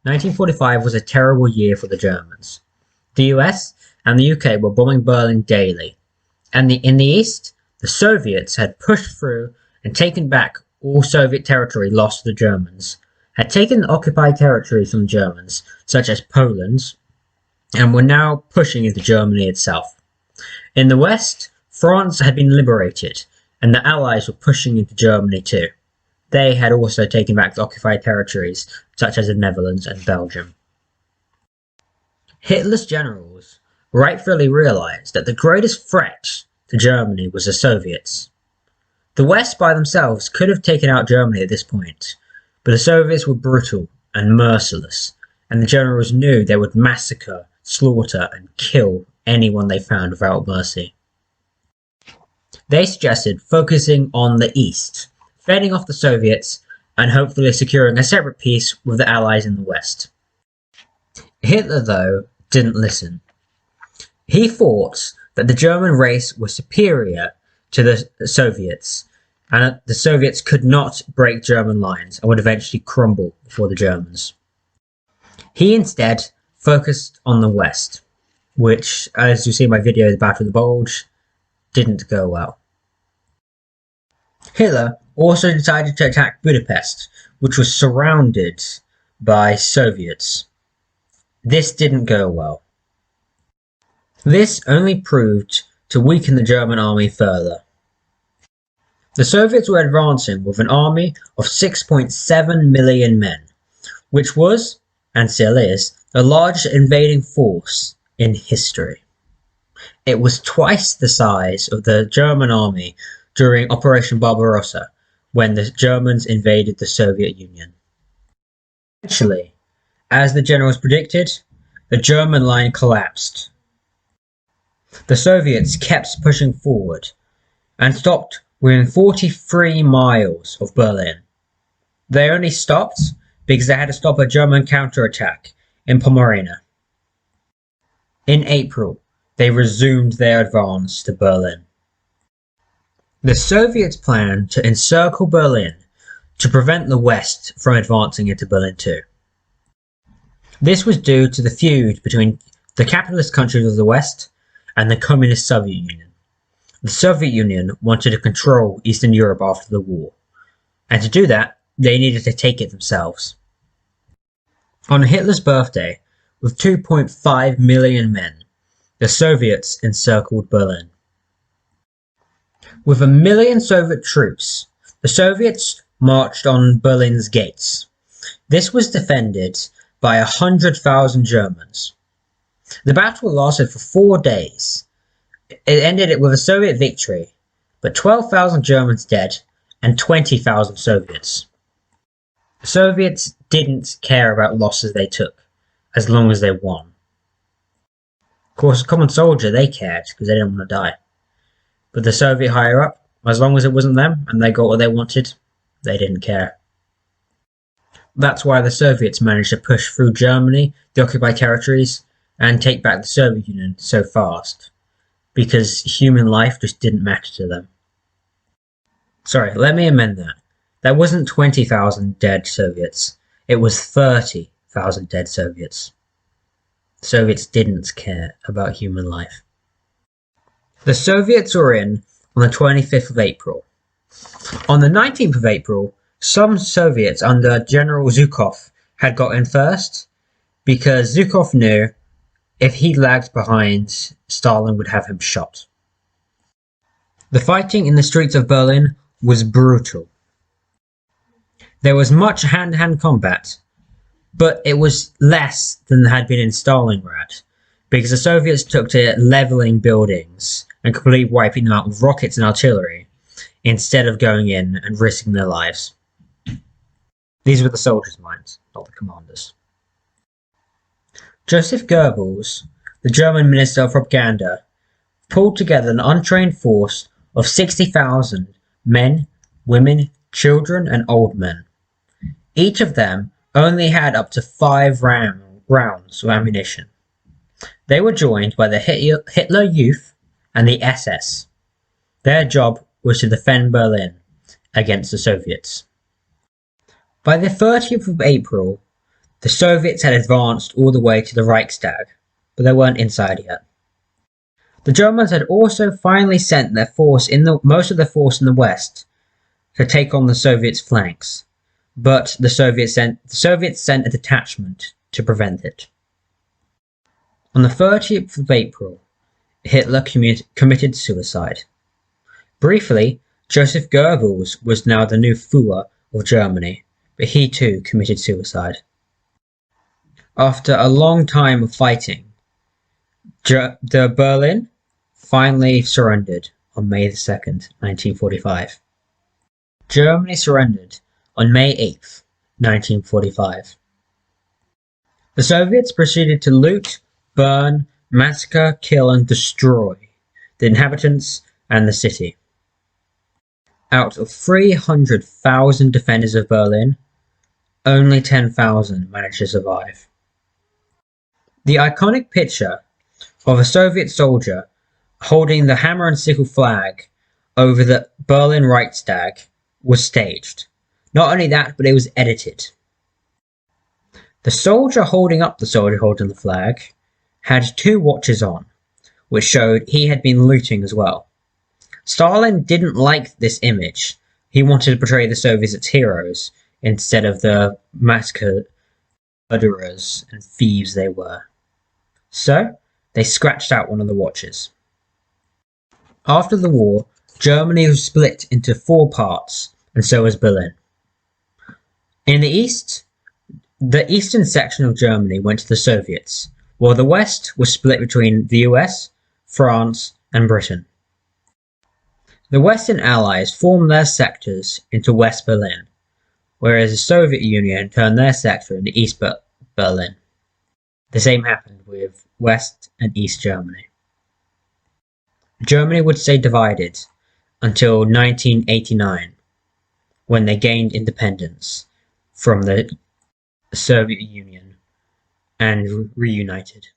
1945 was a terrible year for the Germans. The US and the UK were bombing Berlin daily, and in the East, the Soviets had pushed through and taken back all Soviet territory lost to the Germans, had taken occupied territories from the Germans, such as Poland, and were now pushing into Germany itself. In the West, France had been liberated, and the Allies were pushing into Germany too. They had also taken back the occupied territories, such as the Netherlands and Belgium. Hitler's generals rightfully realized that the greatest threat to Germany was the Soviets. The West by themselves could have taken out Germany at this point, but the Soviets were brutal and merciless, and the generals knew they would massacre, slaughter, and kill anyone they found without mercy. They suggested focusing on the East, fending off the Soviets, and hopefully securing a separate peace with the Allies in the West. Hitler, though, didn't listen. He thought that the German race was superior to the Soviets, and that the Soviets could not break German lines and would eventually crumble before the Germans. He instead focused on the West, which, as you see in my video, The Battle of the Bulge, didn't go well. Hitler also decided to attack Budapest, which was surrounded by Soviets. This didn't go well. This only proved to weaken the German army further. The Soviets were advancing with an army of 6.7 million men, which was, and still is, the largest invading force in history. It was twice the size of the German army during Operation Barbarossa, when the Germans invaded the Soviet Union. Eventually, as the generals predicted, the German line collapsed. The Soviets kept pushing forward and stopped within 43 miles of Berlin. They only stopped because they had to stop a German counterattack in Pomerania. In April, they resumed their advance to Berlin. The Soviets planned to encircle Berlin to prevent the West from advancing into Berlin too. This was due to the feud between the capitalist countries of the West and the communist Soviet Union. The Soviet Union wanted to control Eastern Europe after the war, and to do that, they needed to take it themselves. On Hitler's birthday, with 2.5 million men, the Soviets encircled Berlin. With 1 million Soviet troops, the Soviets marched on Berlin's gates. This was defended by 100,000 Germans. The battle lasted for 4 days. It ended with a Soviet victory, but 12,000 Germans dead and 20,000 Soviets. The Soviets didn't care about losses they took, as long as they won. Of course, a common soldier, they cared, because they didn't want to die. But the Soviet higher up, as long as it wasn't them, and they got what they wanted, they didn't care. That's why the Soviets managed to push through Germany, the occupied territories, and take back the Soviet Union so fast. Because human life just didn't matter to them. Sorry, let me amend that. That wasn't 20,000 dead Soviets. It was 30,000 dead Soviets. The Soviets didn't care about human life. The Soviets were in on the 25th of April. On the 19th of April, some Soviets under General Zhukov had got in first, because Zhukov knew if he lagged behind, Stalin would have him shot. The fighting in the streets of Berlin was brutal. There was much hand-to-hand combat, but it was less than had been in Stalingrad, because the Soviets took to leveling buildings and completely wiping them out with rockets and artillery, instead of going in and risking their lives. These were the soldiers' minds, not the commanders. Joseph Goebbels, the German Minister of Propaganda, pulled together an untrained force of 60,000 men, women, children, and old men. Each of them only had up to 5 rounds of ammunition. They were joined by the Hitler Youth and the SS. Their job was to defend Berlin against the Soviets. By the 30th of April, The Soviets had advanced all the way to the Reichstag, but they weren't inside yet. The Germans had also finally sent most of their force in the west to take on the Soviets' flanks, but the Soviets sent a detachment to prevent it. On the 30th of April, Hitler committed suicide. Briefly, Joseph Goebbels was now the new Führer of Germany, but he too committed suicide. After a long time of fighting, the Berlin finally surrendered on May 2nd, 1945. Germany surrendered on May 8th, 1945. The Soviets proceeded to loot, burn, massacre, kill, and destroy the inhabitants and the city. Out of 300,000 defenders of Berlin, only 10,000 managed to survive. The iconic picture of a Soviet soldier holding the hammer and sickle flag over the Berlin Reichstag was staged. Not only that, but it was edited. The soldier holding the flag had 2 watches on, which showed he had been looting as well. Stalin didn't like this image. He wanted to portray the Soviets as heroes instead of the massacre murderers and thieves they were. So, they scratched out one of the watches. After the war, Germany was split into 4 parts, and so was Berlin. In the east, the eastern section of Germany went to the Soviets, while the west was split between the US, France, and Britain. The Western Allies formed their sectors into West Berlin, whereas the Soviet Union turned their sector into East Berlin. The same happened with West and East Germany. Germany would stay divided until 1989, when they gained independence from the Soviet Union and reunited.